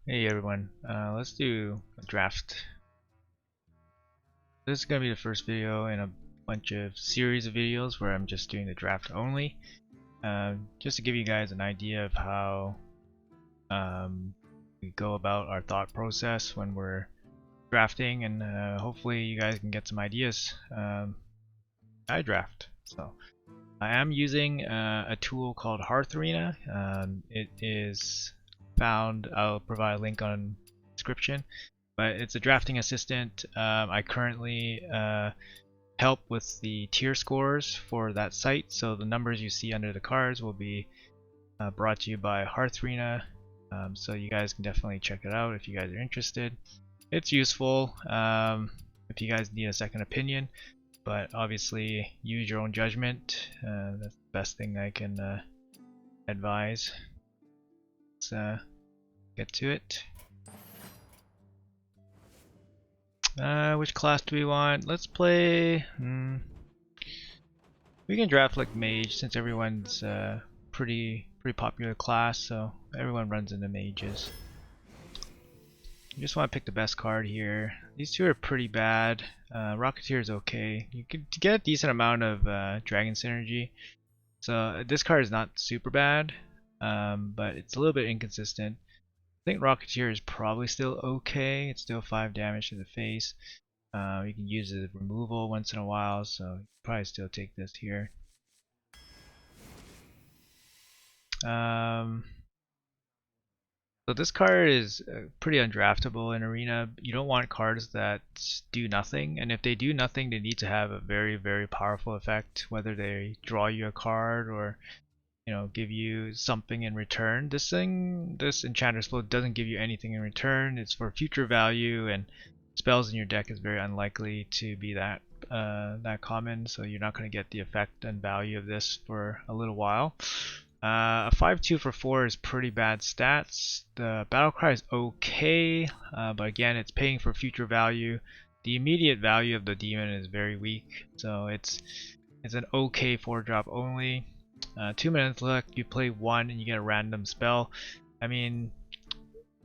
Hey everyone, let's do a draft. This is going to be the first video in a bunch of series of videos where I'm just doing the draft only. Just to give you guys an idea of how we go about our thought process when we're drafting, and hopefully you guys can get some ideas. I draft. So I am using a tool called Hearth Arena. It is found, I'll provide a link on description, but it's a drafting assistant. I currently help with the tier scores for that site, so the numbers you see under the cards will be brought to you by Hearth Arena. So you guys can definitely check it out if you guys are interested. It's useful if you guys need a second opinion, but obviously use your own judgment. That's the best thing I can advise. Let's get to it. Which class do we want? Let's play. We can draft like mage since everyone's pretty popular class, so everyone runs into mages. You just want to pick the best card here. These two are pretty bad. Rocketeer is okay. You could get a decent amount of dragon synergy. So this card is not super bad, but it's a little bit inconsistent. I think Rocketeer is probably still okay. It's still 5 damage to the face. You can use the removal once in a while, so you probably still take this here. So this card is pretty undraftable in Arena. You don't want cards that do nothing, and if they do nothing, they need to have a very powerful effect, whether they draw you a card or give you something in return. This Enchanter's Float doesn't give you anything in return. It's for future value, and spells in your deck is very unlikely to be that common, so you're not going to get the effect and value of this for a little while. A 5/2 for 4 is pretty bad stats. The battle cry is okay, but again, it's paying for future value. The immediate value of the demon is very weak, so it's an okay 4-drop only. 2 minutes left, you play 1 and you get a random spell. I mean,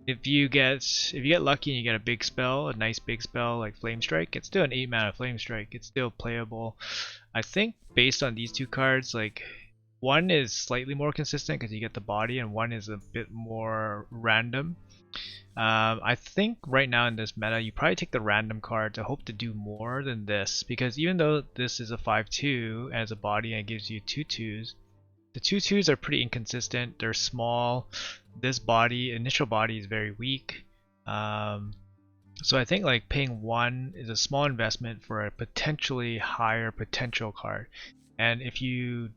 if you get lucky and you get a big spell, a nice big spell like Flame Strike, it's still an 8 mana Flame Strike. It's still playable. I think based on these two cards, like one is slightly more consistent because you get the body, and one is a bit more random. I think right now in this meta, you probably take the random card to hope to do more than this, because even though this is a 5/2 as a body and it gives you 2/2s, the 2/2s are pretty inconsistent. They're small. This initial body is very weak. So I think like paying 1 is a small investment for a potentially higher potential card. And if you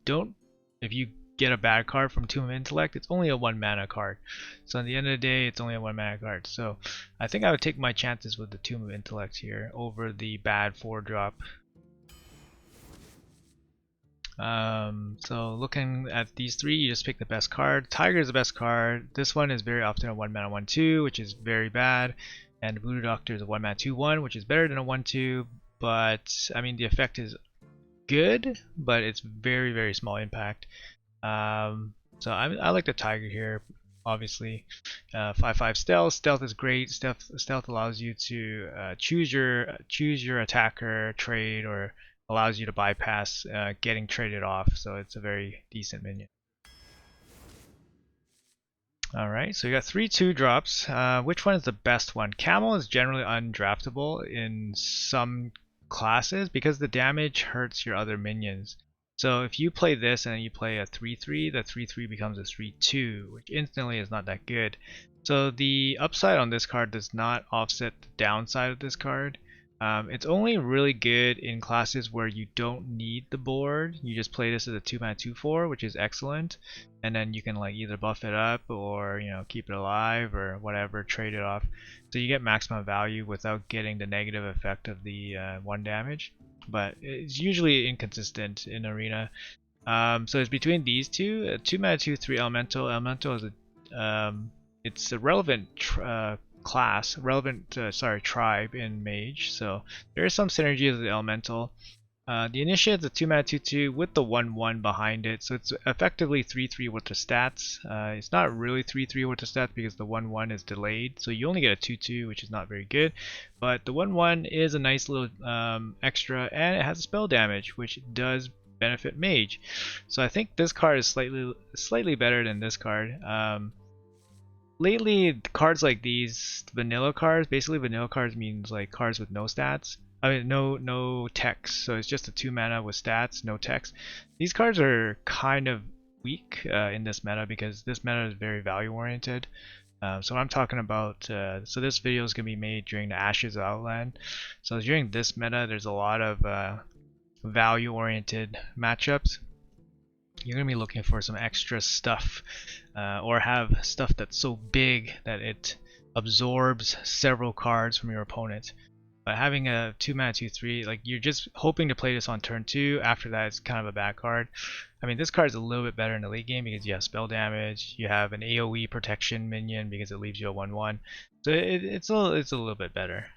get a bad card from Tomb of Intellect, it's only a 1 mana card. So at the end of the day, it's only a 1 mana card. So I think I would take my chances with the Tomb of Intellect here over the bad 4-drop. So looking at these three, you just pick the best card. Tiger is the best card. This one is very often a 1 mana 1/2, which is very bad. And Voodoo Doctor is a 1 mana 2/1, which is better than a 1/2. But I mean, the effect is good, but it's very small impact. So I like the Tiger here, obviously. 5/5 stealth. Stealth is great. Stealth allows you to choose your attacker trade, or allows you to bypass getting traded off. So it's a very decent minion. Alright, so you got 3 2-drops. Which one is the best one? Camel is generally undraftable in some classes because the damage hurts your other minions. So if you play this and you play a 3/3, the 3/3 becomes a 3/2, which instantly is not that good. So the upside on this card does not offset the downside of this card. It's only really good in classes where you don't need the board. You just play this as a 2 mana 2/4, which is excellent, and then you can like either buff it up or keep it alive or whatever, trade it off. So you get maximum value without getting the negative effect of the 1 damage. But it's usually inconsistent in Arena. So it's between these two. 2 mana 2/3 Elemental. Elemental is it's a relevant tribe in Mage, so there is some synergy with the Elemental. The Initiate's a 2 mana 2/2 with the 1/1 behind it, so it's effectively 3/3 with the stats. It's not really 3/3 with the stats because the 1/1 is delayed, so you only get a 2/2, which is not very good. But the 1/1 is a nice little extra, and it has a spell damage, which does benefit Mage. So I think this card is slightly better than this card. Lately, cards like these, vanilla cards, basically vanilla cards means like cards with no stats. I mean, no text, so it's just a 2 mana with stats, no text. These cards are kind of weak in this meta because this meta is very value oriented. So I'm talking about, so this video is going to be made during the Ashes of Outland. So during this meta, there's a lot of value oriented matchups. You're going to be looking for some extra stuff or have stuff that's so big that it absorbs several cards from your opponent. But having a 2 mana 2/3, like you're just hoping to play this on turn 2. After that, it's kind of a bad card. I mean, this card is a little bit better in the late game because you have spell damage, you have an AoE protection minion because it leaves you a 1/1. So it's a little bit better.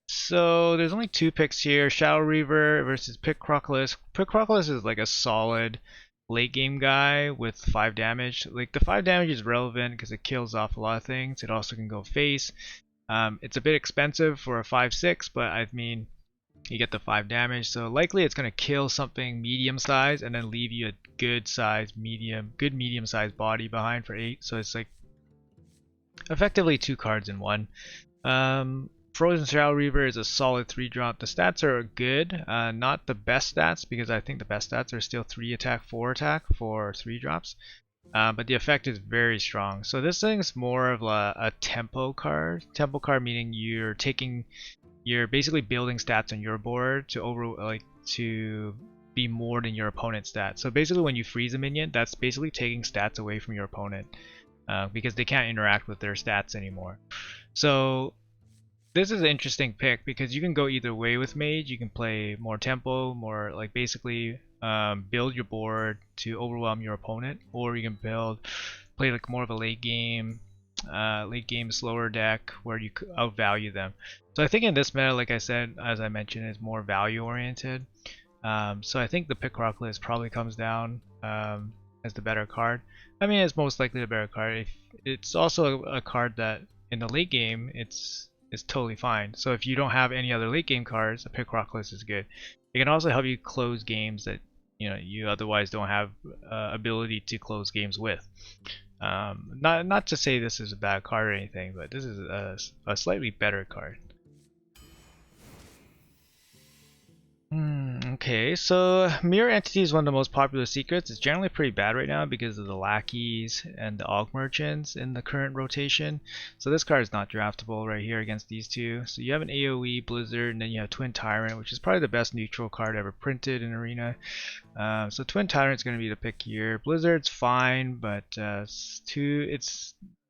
So there's only 2 picks here: Shadow Reaver versus Pick Crockless. Pick Crockless is like a solid late game guy with 5 damage. Like the 5 damage is relevant because it kills off a lot of things. It also can go face. It's a bit expensive for a 5/6, but I mean, you get the 5 damage, so likely it's going to kill something medium size and then leave you a good medium sized body behind for 8. So it's like effectively 2 cards in one. Frozen Shadow Reaver is a solid 3-drop. The stats are good, not the best stats because I think the best stats are still 3 attack, 4 attack for 3 drops. But the effect is very strong. So this thing is more of a tempo card. Tempo card meaning you're basically building stats on your board to be more than your opponent's stats. So basically, when you freeze a minion, that's basically taking stats away from your opponent because they can't interact with their stats anymore. So this is an interesting pick because you can go either way with Mage. You can play more tempo, more like basically build your board to overwhelm your opponent, or you can play like more of a late game slower deck where you outvalue them. So I think in this meta, like I said, as I mentioned, is more value oriented. So I think the Pick Crockless probably comes down as the better card. I mean, it's most likely the better card. It's also a card that in the late game it's totally fine. So if you don't have any other late game cards, a Pick Crockless is good. It can also help you close games that you otherwise don't have ability to close games with. Not to say this is a bad card or anything, but this is a slightly better card. Okay, so Mirror Entity is one of the most popular secrets. It's generally pretty bad right now because of the lackeys and the Aug Merchants in the current rotation. So this card is not draftable right here against these two. So you have an AoE, Blizzard, and then you have Twin Tyrant, which is probably the best neutral card ever printed in Arena. So Twin Tyrant is going to be the pick here. Blizzard's fine, but the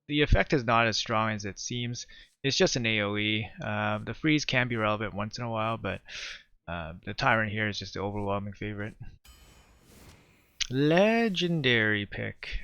effect is not as strong as it seems. It's just an AoE. The freeze can be relevant once in a while, but the Tyrant here is just the overwhelming favorite. Legendary pick.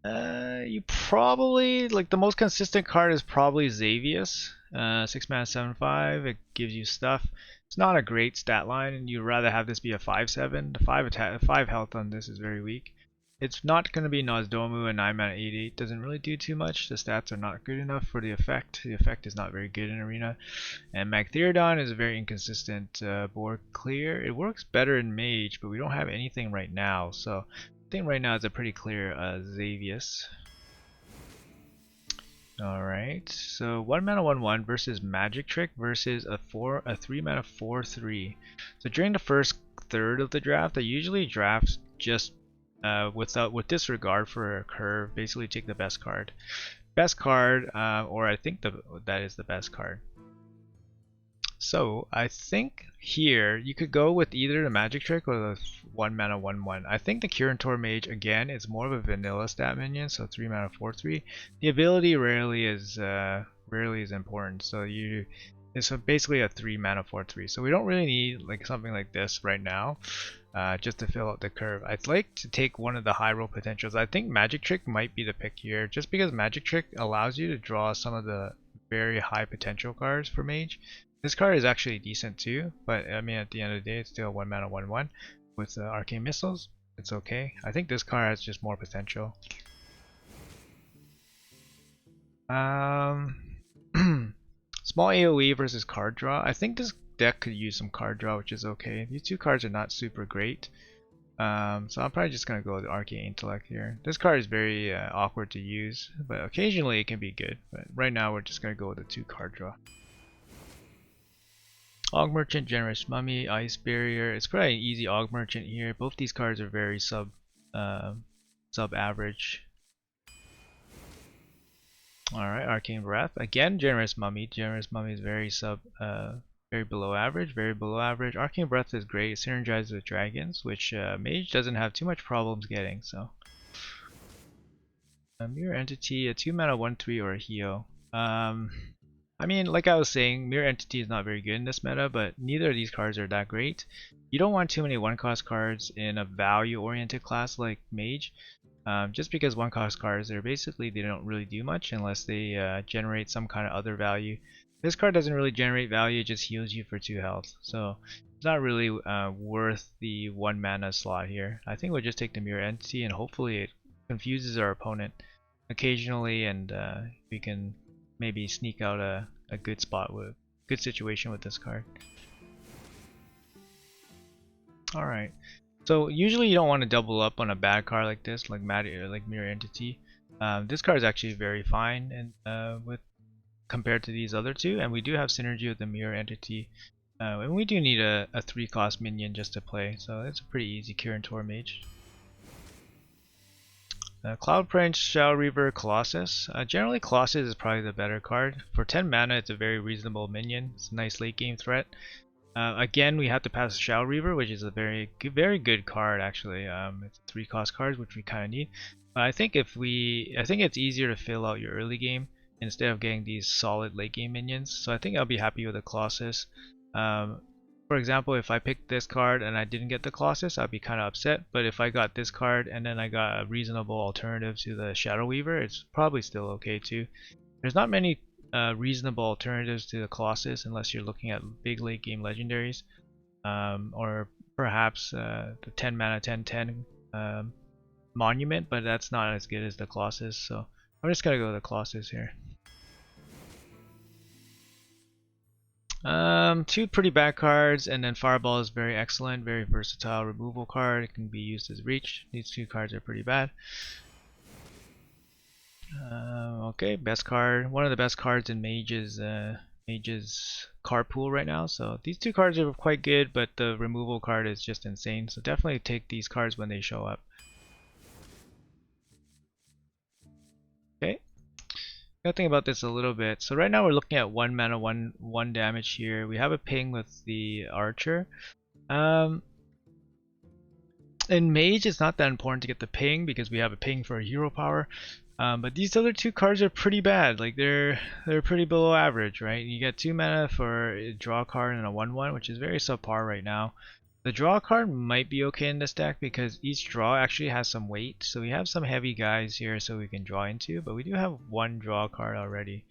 You probably like the most consistent card is probably Xavius. 6 mana 7/5. It gives you stuff. It's not a great stat line, and you'd rather have this be a 5/7. The 5 health on this is very weak. It's not going to be Nosdomu, and 9 mana 8/8 doesn't really do too much. The stats are not good enough for the effect. The effect is not very good in Arena. And Magtheridon is a very inconsistent board clear. It works better in Mage, but we don't have anything right now. So I think right now it's a pretty clear Xavius. Alright, so 1 mana 1/1 versus Magic Trick versus a 3 mana 4/3. So during the first third of the draft, I usually draft just with disregard for a curve, basically take the best card. Or I think that is the best card. So I think here you could go with either the Magic Trick or the 1 mana 1/1. I think the Curator Mage again is more of a vanilla stat minion, so 3 mana 4/3. The ability rarely is important, so it's basically a 3 mana 4/3. So we don't really need like something like this right now. Just to fill out the curve. I'd like to take one of the high roll potentials. I think Magic Trick might be the pick here, just because Magic Trick allows you to draw some of the very high potential cards for Mage. This card is actually decent too, but I mean at the end of the day it's still 1 mana 1/1 with Arcane Missiles. It's okay. I think this card has just more potential. Small AoE versus card draw. I think this deck could use some card draw, which is okay. These two cards are not super great. So I'm probably just going to go with Arcane Intellect here. This card is very awkward to use, but occasionally it can be good. But right now we're just going to go with the 2 card draw. Og Merchant, Generous Mummy, Ice Barrier. It's probably an easy Og Merchant here. Both these cards are very sub average. Alright, Arcane Breath. Again, Generous Mummy. Generous Mummy is very below average, very below average. Arcane Breath is great. It synergizes with dragons, which Mage doesn't have too much problems getting. So, a Mirror Entity, a 2 mana 1/3 or a Heo. I mean, like I was saying, Mirror Entity is not very good in this meta, but neither of these cards are that great. You don't want too many 1-cost cards in a value-oriented class like Mage. Just because 1-cost cards, they don't really do much unless they generate some kind of other value. This card doesn't really generate value, it just heals you for 2 health. So it's not really worth the 1 mana slot here. I think we'll just take the Mirror Entity and hopefully it confuses our opponent occasionally and we can maybe sneak out a good good situation with this card. Alright. So usually you don't want to double up on a bad card like this, like Mirror Entity. This card is actually very fine and compared to these other two, and we do have synergy with the Mirror Entity. And we do need a 3-cost minion just to play, so it's a pretty easy Kirin-Tor Mage. Cloud Prince, Shadow Reaver, Colossus. Generally Colossus is probably the better card. For 10 mana it's a very reasonable minion. It's a nice late game threat. Again, we have to pass Shadow Reaver, which is a very good card actually. It's a 3-cost card, which we kind of need. But I think it's easier to fill out your early game instead of getting these solid late game minions. So I think I'll be happy with a Colossus. For example, if I picked this card and I didn't get the Colossus, I'd be kind of upset. But if I got this card and then I got a reasonable alternative to the Shadow Weaver, it's probably still okay too. There's not many reasonable alternatives to the Colossus unless you're looking at big late game legendaries, or perhaps the 10 mana 10/10 Monument, but that's not as good as the Colossus, so I'm just gonna go with the Colossus here. 2 pretty bad cards, and then Fireball is very excellent, very versatile removal card. It can be used as reach. These 2 cards are pretty bad. Okay, best card. One of the best cards in Mage's card pool right now. So these 2 cards are quite good, but the removal card is just insane. So definitely take these cards when they show up. Okay. Gotta think about this a little bit. So right now we're looking at 1 mana, 1 damage here. We have a ping with the Archer. In Mage, it's not that important to get the ping because we have a ping for a hero power. But these other 2 cards are pretty bad. Like they're pretty below average, right? You get 2 mana for a draw card and a 1/1, which is very subpar right now. The draw card might be okay in this deck because each draw actually has some weight. So we have some heavy guys here so we can draw into, but we do have 1 draw card already.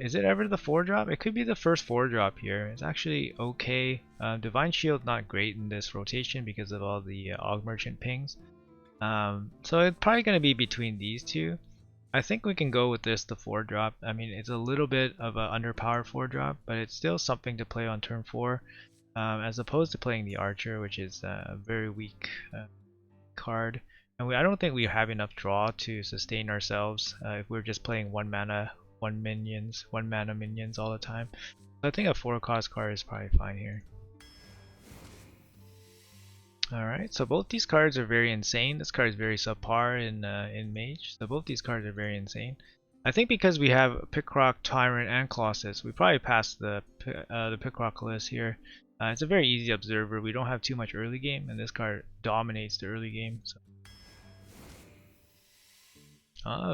Is it ever the 4-drop? It could be the first 4-drop here. It's actually okay. Divine Shield not great in this rotation because of all the Og Merchant pings. So it's probably going to be between these 2. I think we can go with this, the 4-drop. I mean, it's a little bit of an underpowered 4-drop, but it's still something to play on turn 4. As opposed to playing the Archer, which is a very weak card. And I don't think we have enough draw to sustain ourselves if we're just playing 1 mana, 1 mana minions all the time. So I think a 4-cost card is probably fine here. Alright, so both these cards are very insane. This card is very subpar in Mage, so both these cards are very insane. I think because we have Pickrock, Tyrant, and Colossus, we probably pass the Pickrock list here. It's a very easy observer. We don't have too much early game, and this card dominates the early game. So.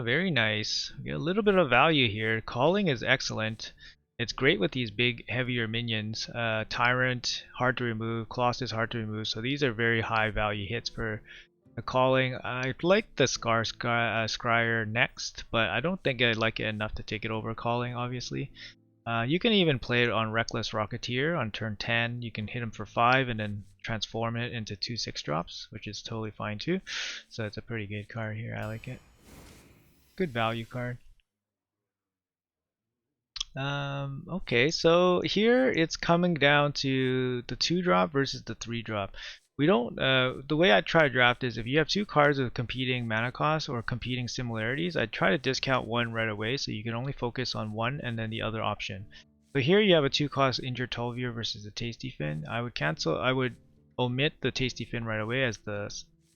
Very nice. We get a little bit of value here. Calling is excellent. It's great with these big, heavier minions. Tyrant, hard to remove. Colossus, hard to remove. So these are very high value hits for The calling, I'd like the Scryer next, but I don't think I like it enough to take it over calling, obviously. You can even play it on Reckless Rocketeer on turn 10. You can hit him for 5 and then transform it into 2 6-drops, which is totally fine too. So it's a pretty good card here. I like it. Good value card. Okay, so here it's coming down to the 2-drop versus the 3-drop. We don't, the way I try to draft is if you have two cards with competing mana costs or competing similarities, I try to discount one right away so you can only focus on one and then the other option. So here you have a 2-cost Injured Tolvier versus a Tasty Fin. I would omit the Tasty Fin right away as the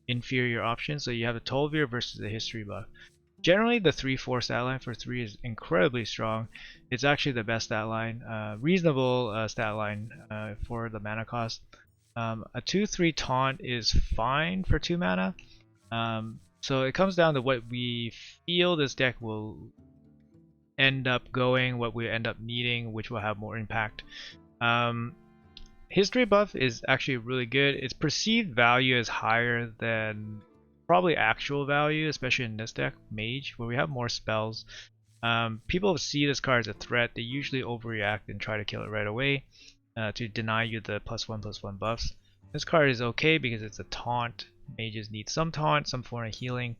inferior option, so you have a Tolvier versus a History buff. Generally, the 3-4 stat line for 3 is incredibly strong. It's actually the best stat line, reasonable stat line for the mana cost. A 2-3 taunt is fine for 2 mana. So it comes down to what we feel this deck will end up going, what we end up needing, which will have more impact. History buff is actually really good. Its perceived value is higher than probably actual value, especially in this deck, Mage, where we have more spells. People see this card as a threat. They usually overreact and try to kill it right away to deny you the +1/+1 buffs. This card is okay because it's a taunt. Mages need some taunt, some form of healing.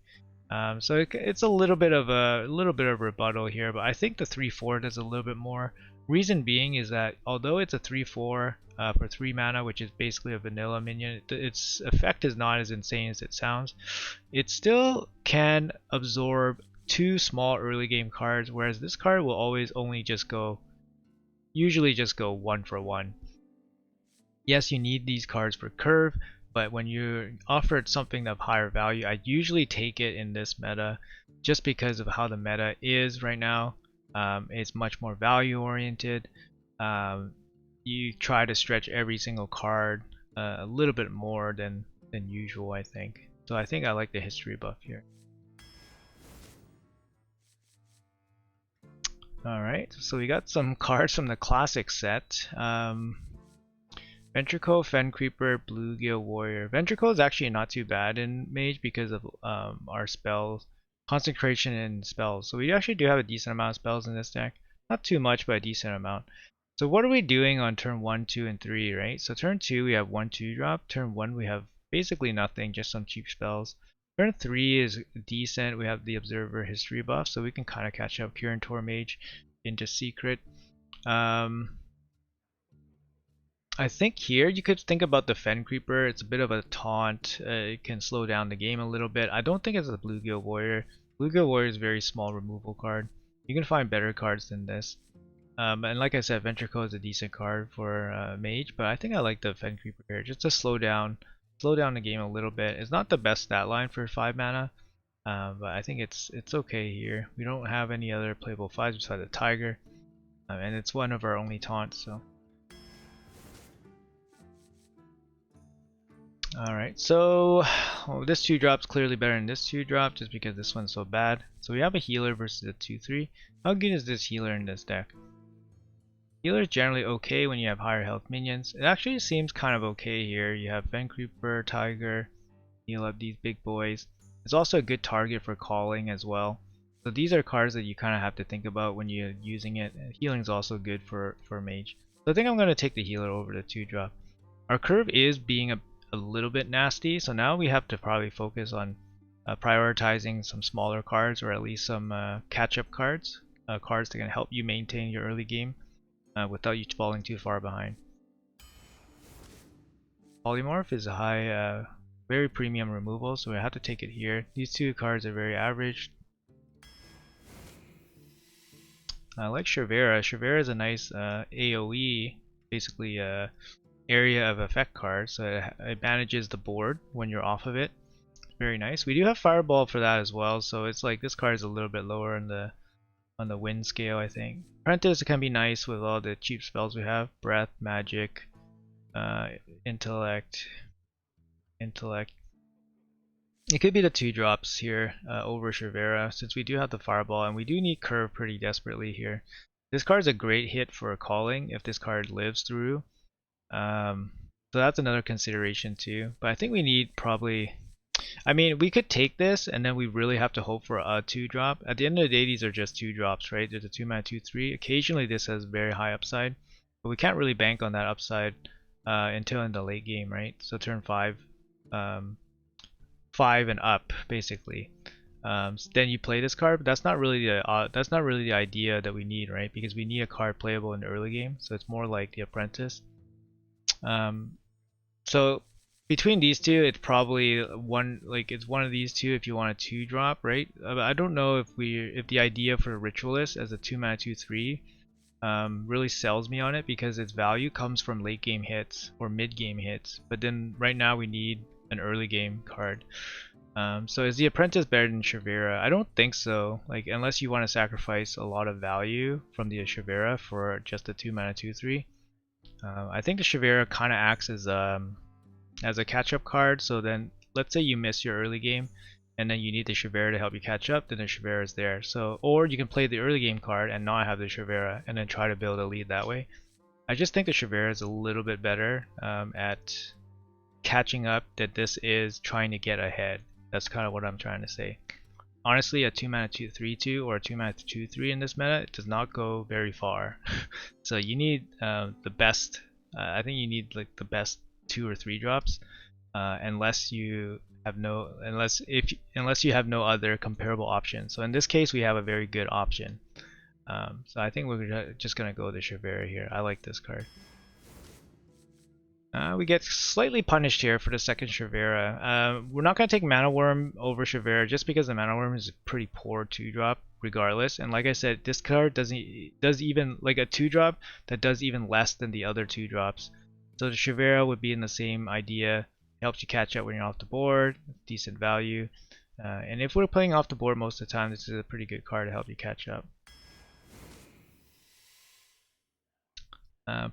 So it's a little bit of rebuttal here, but I think the 3/4 does a little bit more. Reason being is that although it's a 3/4 for 3 mana, which is basically a vanilla minion, its effect is not as insane as it sounds. It still can absorb 2 small early game cards, whereas this card will always only usually just go 1 for 1. Yes, you need these cards for curve, but when you're offered something of higher value, I usually take it in this meta just because of how the meta is right now. It's much more value oriented. You try to stretch every single card a little bit more than usual, I think. So I think I like the history buff here. Alright, so we got some cards from the classic set. Ventricle, Fen Creeper, Bluegill Warrior. Ventricle is actually not too bad in Mage because of our spells, concentration and spells. So we actually do have a decent amount of spells in this deck. Not too much, but a decent amount. So what are we doing on turn 1, 2, and 3, right? So turn 2 we have 1 2-drop. Turn 1 we have basically nothing, just some cheap spells. Turn 3 is decent. We have the Observer history buff, so we can kind of catch up Kirin Mage into Secret. I think here you could think about the Fen Creeper. It's a bit of a taunt. It can slow down the game a little bit. I don't think it's a Bluegill Warrior. Bluegill Warrior is a very small removal card. You can find better cards than this. And like I said, Ventricle is a decent card for Mage, but I think I like the Fen Creeper here just to slow down the game a little bit. It's not the best stat line for 5 mana, but I think it's okay here. We don't have any other playable 5s besides the Tiger, and it's one of our only taunts, so. Alright, so this 2-drop's clearly better than this 2-drop just because this one's so bad. So we have a healer versus a 2/3. How good is this healer in this deck? Healer is generally okay when you have higher health minions. It actually seems kind of okay here. You have Fen Creeper, Tiger, heal up these big boys. It's also a good target for calling as well. So these are cards that you kind of have to think about when you're using it. Healing is also good for Mage. So I think I'm going to take the healer over the 2-drop. Our curve is being a little bit nasty, so now we have to probably focus on prioritizing some smaller cards or at least some catch-up cards, cards that can help you maintain your early game without you falling too far behind. Polymorph is a high, very premium removal, so we have to take it here. These 2 cards are very average. I like Shavera. Shavera is a nice AoE, basically area of effect card, so it manages the board when you're off of it. Very nice. We do have Fireball for that as well, so it's like this card is a little bit lower on the win scale, I think. Apprentice can be nice with all the cheap spells we have. Breath, Magic, Intellect. It could be the 2-drops here over Shavera, since we do have the Fireball and we do need Curve pretty desperately here. This card is a great hit for calling if this card lives through. So that's another consideration too. But I think we need probably, I mean, we could take this and then we really have to hope for a 2-drop. At the end of the day, these are just 2-drops, right? There's a 2-mana 2/3. Occasionally this has very high upside, but we can't really bank on that upside until in the late game, right? So turn 5, 5 and up, basically. So then you play this card, but that's not really the idea that we need, right? Because we need a card playable in the early game, so it's more like the Apprentice. So between these two, it's probably it's one of these two if you want a 2-drop, right? I don't know if the idea for Ritualist as a 2-mana 2/3 really sells me on it, because its value comes from late game hits or mid game hits. But then right now we need an early game card. So is the Apprentice better than Shavira? I don't think so. Like, unless you want to sacrifice a lot of value from the Shavira for just a 2-mana 2/3. I think the Shavira kind of acts as a catch-up card. So then, let's say you miss your early game, and then you need the Shavira to help you catch up. Then the Shavira is there. So, or you can play the early game card and not have the Shavira, and then try to build a lead that way. I just think the Shavira is a little bit better at catching up. That this is trying to get ahead. That's kind of what I'm trying to say. Honestly, a 2-mana 2/3/2 or a 2-mana 2/3 in this meta, it does not go very far. So you need the best. I think you need like the best 2 or 3 drops, unless you have unless you have no other comparable option. So in this case, we have a very good option. So I think we're just gonna go with the Shavira here. I like this card. We get slightly punished here for the second Shavira. We're not going to take Mana Worm over Shavira just because the Mana Worm is a pretty poor 2-drop regardless. And like I said, this card does even like a 2-drop that does even less than the other 2-drops. So the Shavira would be in the same idea. It helps you catch up when you're off the board, decent value. And if we're playing off the board most of the time, this is a pretty good card to help you catch up.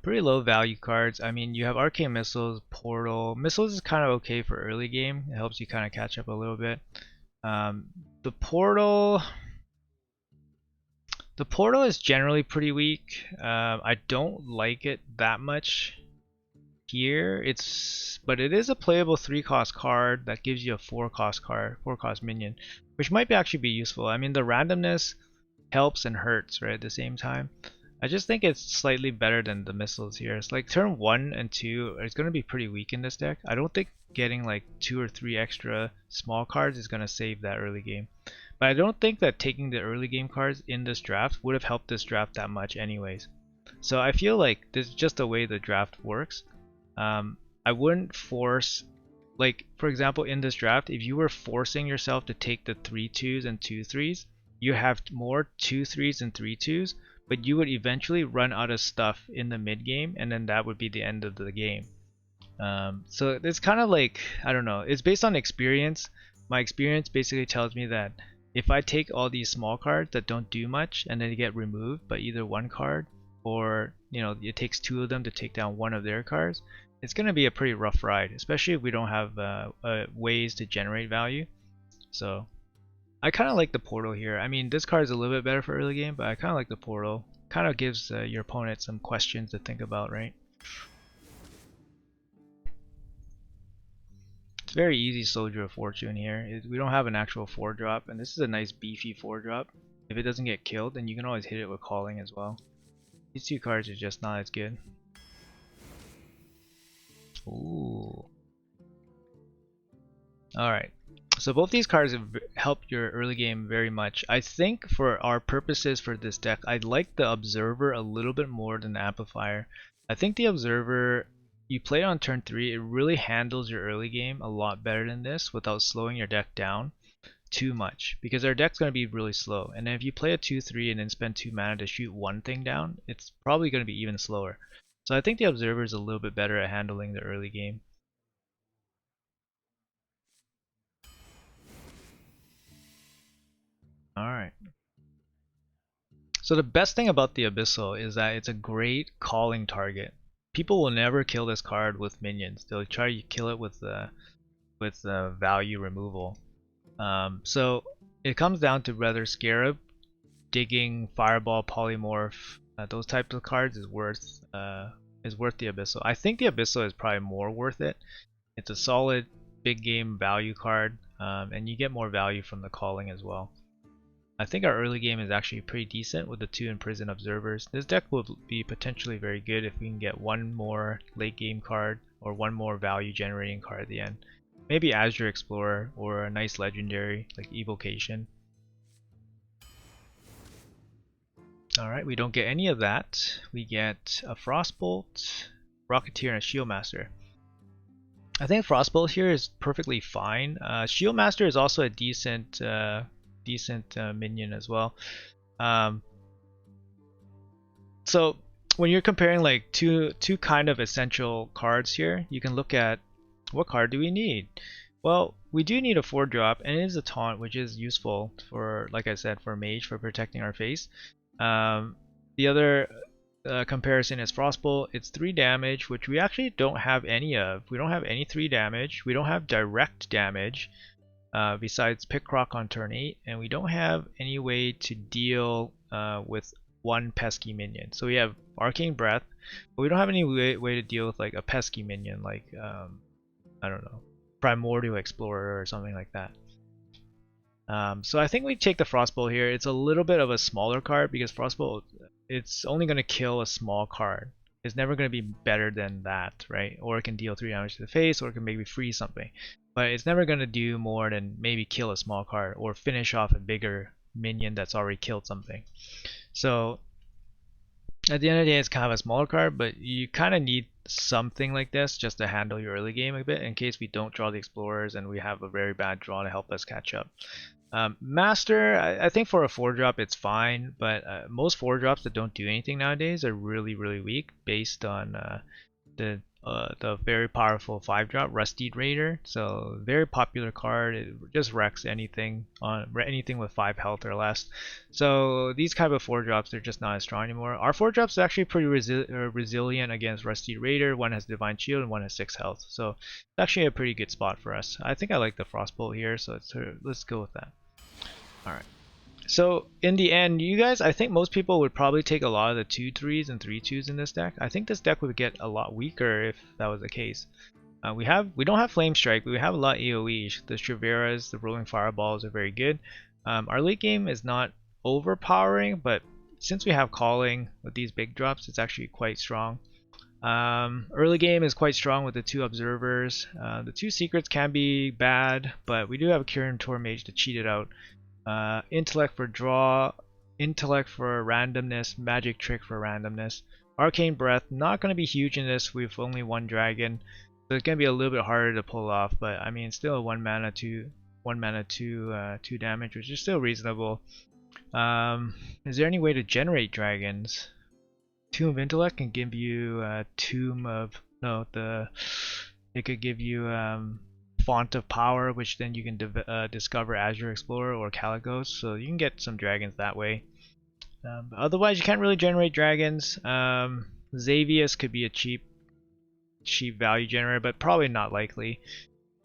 Pretty low value cards. I mean, you have Arcane Missiles, Portal. Missiles is kind of okay for early game. It helps you kind of catch up a little bit. The Portal is generally pretty weak. I don't like it that much here. But it is a playable 3-cost card that gives you a 4-cost minion, which might actually be useful. I mean, the randomness helps and hurts, right, at the same time. I just think it's slightly better than the missiles here. It's like turn 1 and 2 is going to be pretty weak in this deck. I don't think getting like 2 or 3 extra small cards is going to save that early game. But I don't think that taking the early game cards in this draft would have helped this draft that much anyways. So I feel like this is just the way the draft works. I wouldn't force, like for example in this draft, if you were forcing yourself to take the 3/2s and 2/3s, you have more 2/3s and 3/2s, but you would eventually run out of stuff in the mid game, and then that would be the end of the game. So it's kind of like, I don't know, it's based on experience. My experience basically tells me that if I take all these small cards that don't do much and then they get removed by either one card, or it takes 2 of them to take down one of their cards, it's going to be a pretty rough ride, especially if we don't have ways to generate value. So I kind of like the Portal here. I mean, this card is a little bit better for early game, but I kind of like the Portal. Kind of gives your opponent some questions to think about, right? It's very easy Soldier of Fortune here. We don't have an actual 4-drop, and this is a nice beefy 4-drop. If it doesn't get killed, then you can always hit it with Calling as well. These 2 cards are just not as good. Ooh. Alright. So both these cards have helped your early game very much. I think for our purposes for this deck, I'd like the Observer a little bit more than the Amplifier. I think the Observer, you play it on turn 3, it really handles your early game a lot better than this without slowing your deck down too much. Because our deck's going to be really slow. And if you play a 2/3 and then spend 2 mana to shoot one thing down, it's probably going to be even slower. So I think the Observer is a little bit better at handling the early game. Alright. So the best thing about the Abyssal is that it's a great calling target. People will never kill this card with minions. They'll try to kill it with value removal. So it comes down to whether Scarab, Digging, Fireball, Polymorph, those types of cards is worth the Abyssal. I think the Abyssal is probably more worth it. It's a solid big game value card. and you get more value from the calling as well. I think our early game is actually pretty decent with the 2 Imprisoned Observers. This deck will be potentially very good if we can get one more late game card or one more value generating card at the end. Maybe Azure Explorer or a nice legendary like Evocation. Alright, we don't get any of that. We get a Frostbolt, Rocketeer, and a Shieldmaster. I think Frostbolt here is perfectly fine. Shieldmaster is also a decent minion as well. So when you're comparing like two kind of essential cards here, you can look at what card do we need. Well, we do need a 4-drop, and it is a taunt, which is useful for, like I said, for mage, for protecting our face. The other comparison is Frostbolt. It's 3 damage, which we actually don't have any of. We don't have any 3 damage. We don't have direct damage. Besides Pickrock on turn 8, and we don't have any way to deal with one pesky minion. So we have Arcane Breath, but we don't have any way to deal with like a pesky minion like, I don't know, Primordial Explorer or something like that. So I think we take the Frostbolt here. It's a little bit of a smaller card because Frostbolt, it's only going to kill a small card. It's never going to be better than that, right? Or it can deal 3 damage to the face, or it can maybe freeze something. But it's never going to do more than maybe kill a small card or finish off a bigger minion that's already killed something. So at the end of the day, it's kind of a smaller card, but you kind of need something like this just to handle your early game a bit in case we don't draw the Explorers and we have a very bad draw to help us catch up. Master, I think for a 4-drop it's fine, but most 4-drops that don't do anything nowadays are really weak based on the very powerful 5-drop Rusty Raider. So very popular card. It just wrecks anything with 5 health or less. So these kind of 4-drops, they're just not as strong anymore. Our 4-drops are actually pretty resilient against Rusty Raider. One has Divine Shield and one has 6 health. So it's actually a pretty good spot for us. I think I like the Frostbolt here, so let's go with that. Alright. So in the end, you guys, I think most people would probably take a lot of the 2/3s and 3/2s in this deck. I think this deck would get a lot weaker if that was the case. We don't have Flame Strike, but we have a lot of AoE. The Shiveras, the Rolling Fireballs are very good. Our late game is not overpowering, but since we have Calling with these big drops, it's actually quite strong. Early game is quite strong with the 2 Observers. The 2 Secrets can be bad, but we do have a Curator Mage to cheat it out. Intellect for draw, Intellect for randomness, Magic Trick for randomness. Arcane Breath, not going to be huge in this. We've only 1 dragon, so it's going to be a little bit harder to pull off. But I mean, still 1 mana 2 damage, which is still reasonable. Is there any way to generate dragons? Tomb of Intellect can give you it could give you Font of Power, which then you can discover Azure Explorer or Caligos, so you can get some dragons that way. Otherwise, you can't really generate dragons. Xavius could be a cheap value generator, but probably not likely.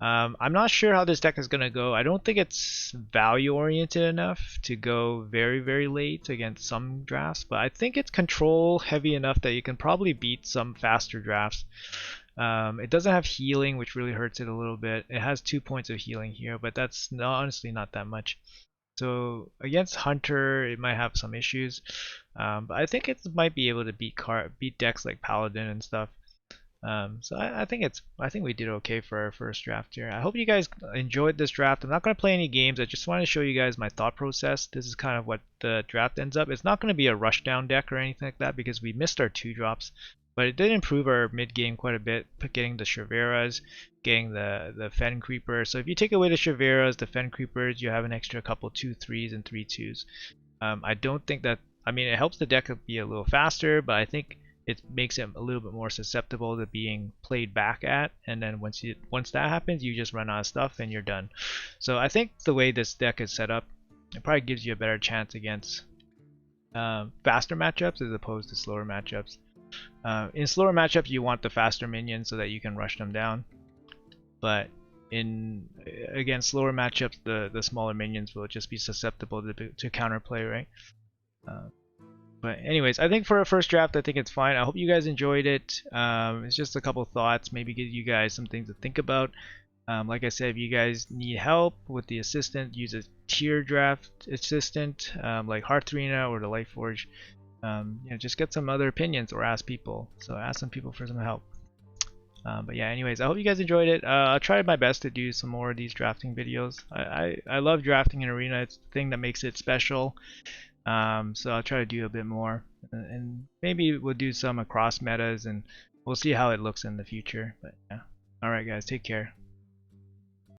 I'm not sure how this deck is going to go. I don't think it's value oriented enough to go very late against some drafts, but I think it's control heavy enough that you can probably beat some faster drafts. It doesn't have healing, which really hurts it a little bit. It has 2 points of healing here, but that's honestly not that much. So against Hunter, it might have some issues, but I think it might be able to beat decks like Paladin and stuff. So I think we did okay for our first draft here. I hope you guys enjoyed this draft. I'm not going to play any games. I just want to show you guys my thought process. This is kind of what the draft ends up. It's not going to be a rushdown deck or anything like that because we missed our 2 drops. But it did improve our mid game quite a bit, getting the Shiveras, getting the Fen Creeper. So if you take away the Shiveras, the Fen Creepers, you have an extra couple 2/3s and 3/2s. I don't think that, I mean, it helps the deck be a little faster, but I think it makes it a little bit more susceptible to being played back at, and then once that happens, you just run out of stuff and you're done. So I think the way this deck is set up, it probably gives you a better chance against faster matchups as opposed to slower matchups. In slower matchups, you want the faster minions so that you can rush them down, but against slower matchups, the smaller minions will just be susceptible to counterplay, right? But anyways, I think for a first draft, I think it's fine. I hope you guys enjoyed it. It's just a couple thoughts, maybe give you guys some things to think about. Like I said, if you guys need help with the assistant, use a tier draft assistant like Hearth Arena or the Lightforge. Just get some other opinions or ask people. So ask some people for some help. But yeah, anyways, I hope you guys enjoyed it. I'll try my best to do some more of these drafting videos. I love drafting in Arena. It's the thing that makes it special. So I'll try to do a bit more, and maybe we'll do some across metas, and we'll see how it looks in the future. But yeah, all right, guys, take care.